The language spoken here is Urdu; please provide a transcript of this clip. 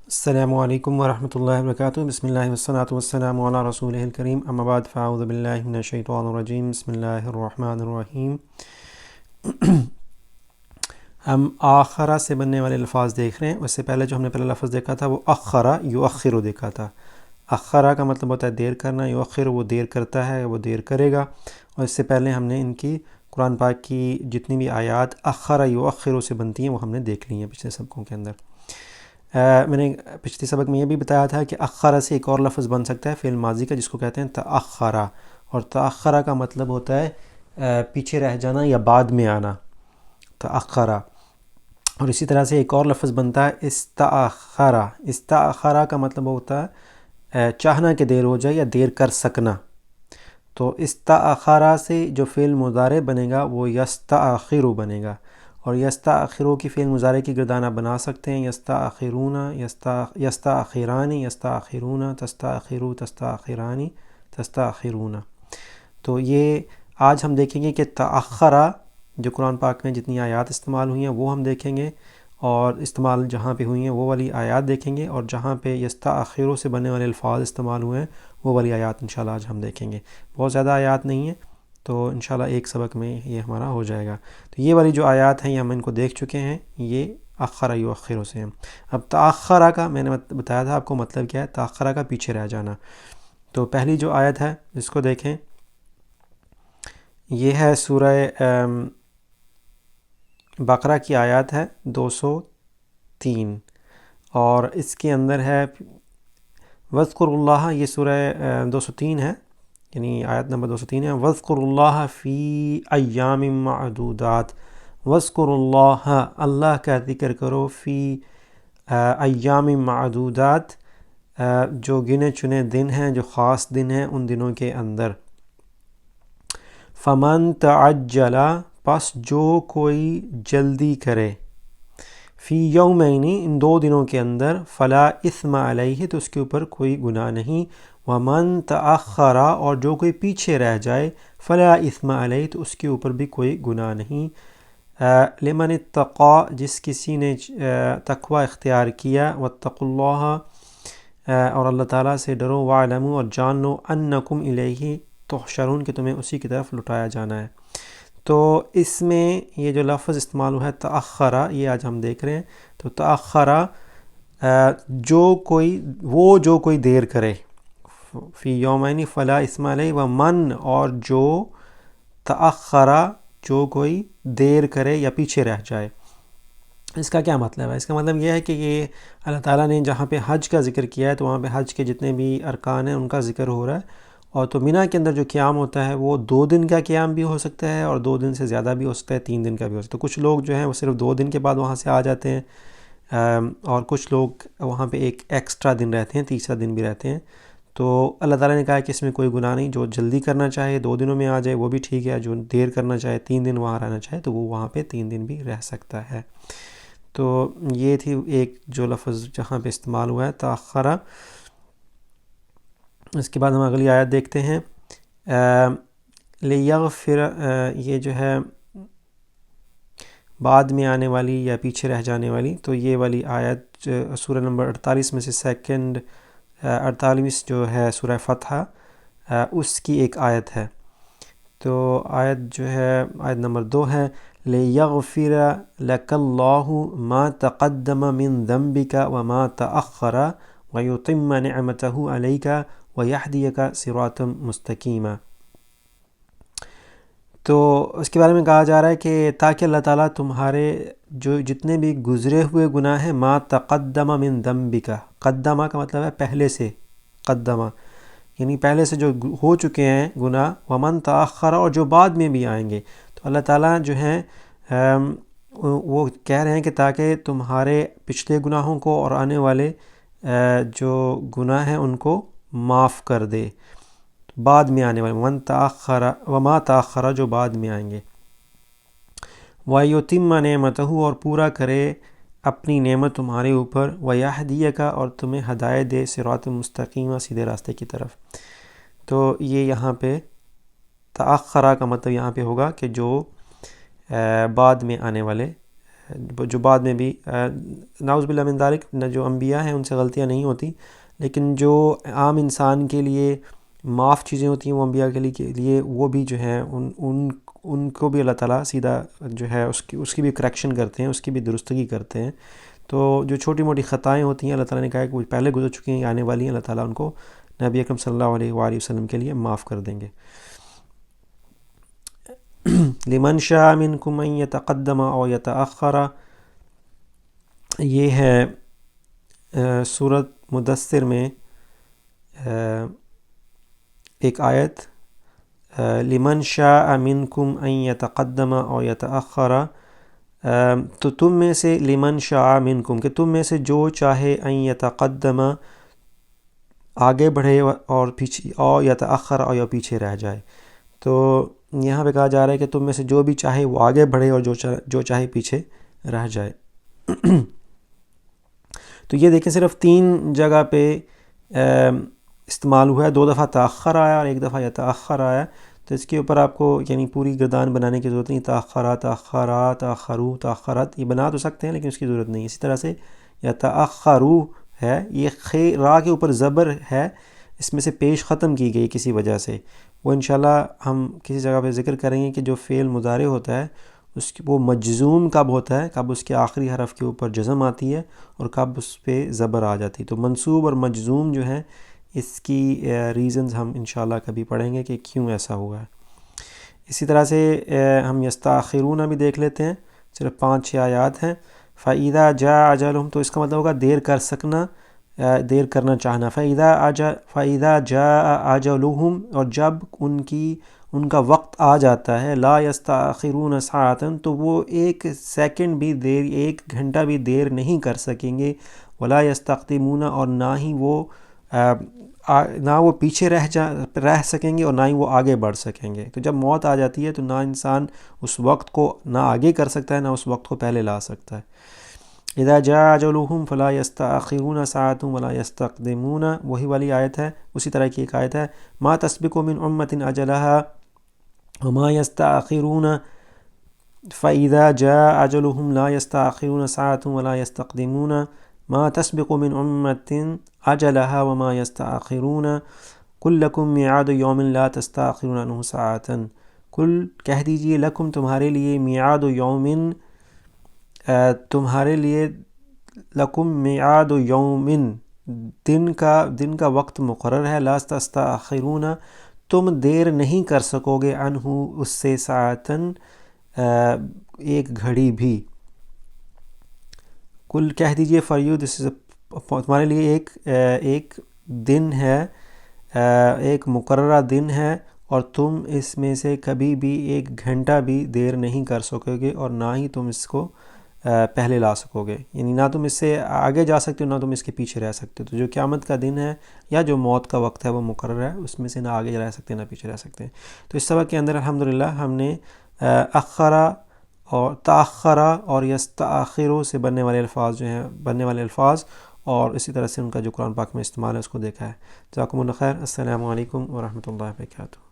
السلام علیکم ورحمۃ اللہ وبرکاتہ۔ بسم اللہ والصلاۃ والسلام علی رسولہ الکریم، اما بعد فاعوذ باللہ من الشیطان الرجیم، بسم اللہ الرحمن الرحیم۔ ہم آخرہ سے بننے والے الفاظ دیکھ رہے ہیں۔ اس سے پہلے جو ہم نے پہلا لفظ دیکھا تھا وہ اخرہ یؤخر دیکھا تھا۔ اخرہ کا مطلب ہوتا ہے دیر کرنا، یؤخر وہ دیر کرتا ہے، وہ دیر کرے گا۔ اور اس سے پہلے ہم نے ان کی قرآن پاک کی جتنی بھی آیات اخرہ یؤخر سے بنتی ہیں وہ ہم نے دیکھ لی ہیں پچھلے سبقوں کے اندر۔ میں نے پچھلی سبق میں یہ بھی بتایا تھا کہ اخرہ سے ایک اور لفظ بن سکتا ہے فعل ماضی کا، جس کو کہتے ہیں تأخرہ، اور تأخرہ کا مطلب ہوتا ہے پیچھے رہ جانا یا بعد میں آنا، تأخرہ۔ اور اسی طرح سے ایک اور لفظ بنتا ہے استأخرہ۔ استأخرہ کا مطلب ہوتا ہے چاہنا کہ دیر ہو جائے یا دیر کر سکنا۔ تو استأخرہ سے جو فعل مضارع بنے گا وہ یستأخر بنے گا، اور یستأخرو کی فعل مضارع کی گردان آپ بنا سکتے ہیں یستأخرون، یستأخران، یستأخرون، تستأخرو، تستأخران، تستأخرون۔ تو یہ آج ہم دیکھیں گے کہ تأخرہ جو قرآن پاک میں جتنی آیات استعمال ہوئی ہیں وہ ہم دیکھیں گے، اور استعمال جہاں پہ ہوئی ہیں وہ والی آیات دیکھیں گے، اور جہاں پہ یستأخرو سے بننے والے الفاظ استعمال ہوئے ہیں وہ والی آیات انشاءاللہ آج ہم دیکھیں گے۔ بہت زیادہ آیات نہیں ہیں، تو انشاءاللہ ایک سبق میں یہ ہمارا ہو جائے گا۔ تو یہ والی جو آیات ہیں یہ ہم ان کو دیکھ چکے ہیں، یہ اخرہ یؤخر سے ہیں۔ اب تأخرہ کا میں نے بتایا تھا آپ کو مطلب کیا ہے، تأخرہ کا پیچھے رہ جانا۔ تو پہلی جو آیت ہے اس کو دیکھیں، یہ ہے سورہ بقرہ کی آیات ہے 203، اور اس کے اندر ہے وَاذْكُرُوا اللَّهَ، یہ سورہ 203 ہے، یعنی آیت نمبر 203 ہے، وَاذْكُرُوا اللَّهَ فِي أَيَّامٍ مَّعْدُودَاتٍ۔ وَاذْكُرُوا اللَّهَ، اللہ کا ذکر کرو، فی ایام معدودات، جو گنے چنے دن ہیں، جو خاص دن ہیں ان دنوں کے اندر۔ فَمَن تَعَجَّلَ، پس جو کوئی جلدی کرے، فی یومین، ان دو دنوں کے اندر، فلا اثم علیہ، تو اس کے اوپر کوئی گناہ نہیں، ومن تأخر، اور جو کوئی پیچھے رہ جائے، فلا اثم علیہ، تو اس کے اوپر بھی کوئی گناہ نہیں، لمن اتقا، جس کسی نے تقوی اختیار کیا، واتقوا اللہ، اور اللہ تعالیٰ سے ڈرو، وَاعْلَمُوا، اور جان لو، انکم الیہ تحشرون، کہ تمہیں اسی کی طرف لٹایا جانا ہے۔ تو اس میں یہ جو لفظ استعمال ہوا ہے تأخرہ، یہ آج ہم دیکھ رہے ہیں۔ تو تأخرہ جو کوئی دیر کرے، فی یومین فلا اثم علیہ، ومن، اور جو، تأخرہ، جو کوئی دیر کرے یا پیچھے رہ جائے۔ اس کا کیا مطلب ہے؟ اس کا مطلب یہ ہے کہ یہ اللہ تعالیٰ نے جہاں پہ حج کا ذکر کیا ہے تو وہاں پہ حج کے جتنے بھی ارکان ہیں ان کا ذکر ہو رہا ہے، اور تو مینا کے اندر جو قیام ہوتا ہے وہ 2 دن کا قیام بھی ہو سکتا ہے، اور 2 دن سے زیادہ بھی ہو سکتا ہے، 3 دن کا بھی ہو سکتا ہے۔ کچھ لوگ جو ہیں وہ صرف 2 دن کے بعد وہاں سے آ جاتے ہیں، اور کچھ لوگ وہاں پہ ایک ایکسٹرا دن رہتے ہیں، تیسرا دن بھی رہتے ہیں۔ تو اللہ تعالیٰ نے کہا کہ اس میں کوئی گناہ نہیں، جو جلدی کرنا چاہے 2 دنوں میں آ جائے وہ بھی ٹھیک ہے، جو دیر کرنا چاہے 3 دن وہاں رہنا چاہے تو وہ وہاں پہ 3 دن بھی رہ سکتا ہے۔ تو یہ تھی ایک جو لفظ جہاں پہ استعمال ہوا ہے تأخرہ۔ اس کے بعد ہم اگلی آیت دیکھتے ہیں، لیغفر، یہ جو ہے بعد میں آنے والی یا پیچھے رہ جانے والی، تو یہ والی آیت سورہ نمبر 48 میں سے سیکنڈ 48 جو ہے سورہ فتح، اس کی ایک آیت ہے۔ تو آیت جو ہے آیت نمبر 2 ہے، لیغفر لک اللہ ما تقدم من ذنبک وما تأخر ویتم نعمتہ علیک ویہدیک صراطا مستقیما۔ تو اس کے بارے میں کہا جا رہا ہے کہ تاکہ اللہ تعالیٰ تمہارے جو جتنے بھی گزرے ہوئے گناہ ہیں، ما تقدم من ذنبک، قدمہ کا مطلب ہے پہلے سے، قدمہ یعنی پہلے سے جو ہو چکے ہیں گناہ، ومن تأخر، اور جو بعد میں بھی آئیں گے۔ تو اللہ تعالیٰ جو ہیں وہ کہہ رہے ہیں کہ تاکہ تمہارے پچھلے گناہوں کو اور آنے والے جو گناہ ہیں ان کو معاف کر دے، بعد میں آنے والے، ومن تأخر وما تأخر، جو بعد میں آئیں گے، وَيُتِمَّ نِعْمَتَهُ، اور پورا کرے اپنی نعمت تمہارے اوپر، وَيَهْدِيَكَ، اور تمہیں ہدایت دے، صراط مستقیم، سیدھے راستے کی طرف۔ تو یہ یہاں پہ تأخرہ کا مطلب یہاں پہ ہوگا کہ جو بعد میں آنے والے جو بعد میں بھی نعوذ باللہ من ذالک جو انبیاء ہیں ان سے غلطیاں نہیں ہوتی، لیکن جو عام انسان کے لیے معاف چیزیں ہوتی ہیں وہ انبیاء کے لیے وہ بھی جو ہیں ان کو بھی اللہ تعالیٰ سیدھا جو ہے اس کی بھی کریکشن کرتے ہیں، اس کی بھی درستگی کرتے ہیں۔ تو جو چھوٹی موٹی خطائیں ہوتی ہیں اللہ تعالیٰ نے کہا کہ وہ پہلے گزر چکی ہیں، آنے والی ہیں، اللہ تعالیٰ ان کو نبی اکرم صلی اللہ علیہ وآلہ وسلم کے لیے معاف کر دیں گے۔ لمن شاء منکم ان یتقدم او یتأخر، یہ ہے سورۃ مدثر میں ایک آیت، لمن شاء منکم ان یتقدم او یتأخر، تو تم میں سے لمن شاء منکم کہ تم میں سے جو چاہے ان یتقدم آگے بڑھے اور پیچھے، او یتأخر اور یا پیچھے رہ جائے۔ تو یہاں پہ کہا جا رہا ہے کہ تم میں سے جو بھی چاہے وہ آگے بڑھے اور جو چاہے پیچھے رہ جائے۔ تو یہ دیکھیں صرف 3 جگہ پہ استعمال ہوا ہے، 2 دفعہ تأخر آیا اور 1 دفعہ یتأخر آیا۔ تو اس کے اوپر آپ کو یعنی پوری گردان بنانے کی ضرورت نہیں، تأخرات تأخرات تأخرو تأخرات یہ بنا تو سکتے ہیں لیکن اس کی ضرورت نہیں۔ اسی طرح سے یتأخرو ہے، یہ را کے اوپر زبر ہے، اس میں سے پیش ختم کی گئی کسی وجہ سے، وہ انشاءاللہ ہم کسی جگہ پہ ذکر کریں گے کہ جو فعل مضارع ہوتا ہے وہ مجزوم کب ہوتا ہے، کب اس کے آخری حرف کے اوپر جزم آتی ہے اور کب اس پہ زبر آ جاتی ہے۔ تو منصوب اور مجزوم جو ہیں اس کی ریزنز ہم انشاءاللہ کبھی پڑھیں گے کہ کیوں ایسا ہوا ہے۔ اسی طرح سے ہم یستاخرون بھی دیکھ لیتے ہیں، صرف 5-6 آیات ہیں۔ فَإِذَا جَاءَ أَجَلُهُمْ تو اس کا مطلب ہوگا دیر کر سکنا، دیر کرنا چاہنا۔ فَإِذَا جَاءَ أَجَلُهُمْ اور جب ان کا وقت آ جاتا ہے، لا يستاخرون ساعة تو وہ 1 سیکنڈ بھی دیر، 1 گھنٹہ بھی دیر نہیں کر سکیں گے، ولا يستقدمون اور نہ وہ پیچھے رہ سکیں گے اور نہ ہی وہ آگے بڑھ سکیں گے۔ تو جب موت آ جاتی ہے تو نہ انسان اس وقت کو نہ آگے کر سکتا ہے نہ اس وقت کو پہلے لا سکتا ہے۔ اذا جاء اجلهم فلا يستأخرون ساعة ولا يستقدمون، وہی والی آیت ہے، اسی طرح کی ایک آیت ہے، ما تسبق من امة اجلها وما يستأخرون فإذا جاء اجلهم لا يستأخرون ساعة ولا يستقدمون ما تسبق من امة اجلها وما يستأخرون قل لكم میعاد یوم لا تستأخرون عنه ساعة، کل کہہ دیجئے لکم تمہارے لیے، میعاد یوم تمہارے لیے، لکم میعاد یوم دن کا وقت مقرر ہے، لا تستأخرون تم دیر نہیں کر سکو گے، عنہ اس سے، ساعتن 1 گھڑی بھی۔ کل کہہ دیجئے فار یو دس از تمہارے لیے ایک دن ہے، ایک مقررہ دن ہے اور تم اس میں سے کبھی بھی 1 گھنٹہ بھی دیر نہیں کر سکو گے اور نہ ہی تم اس کو پہلے لا سکو گے، یعنی نہ تم اس سے آگے جا سکتے ہو نہ تم اس کے پیچھے رہ سکتے ہو۔ تو جو قیامت کا دن ہے یا جو موت کا وقت ہے وہ مقرر ہے، اس میں سے نہ آگے رہ سکتے نہ پیچھے رہ سکتے۔ تو اس سبق کے اندر الحمدللہ ہم نے اخرا اور تاخرا اور یستاخرو سے بننے والے الفاظ اور اسی طرح سے ان کا جو قرآن پاک میں استعمال ہے اس کو دیکھا ہے۔ جزاکم اللہ خیر، السلام علیکم ورحمۃ اللہ وبرکاتہ۔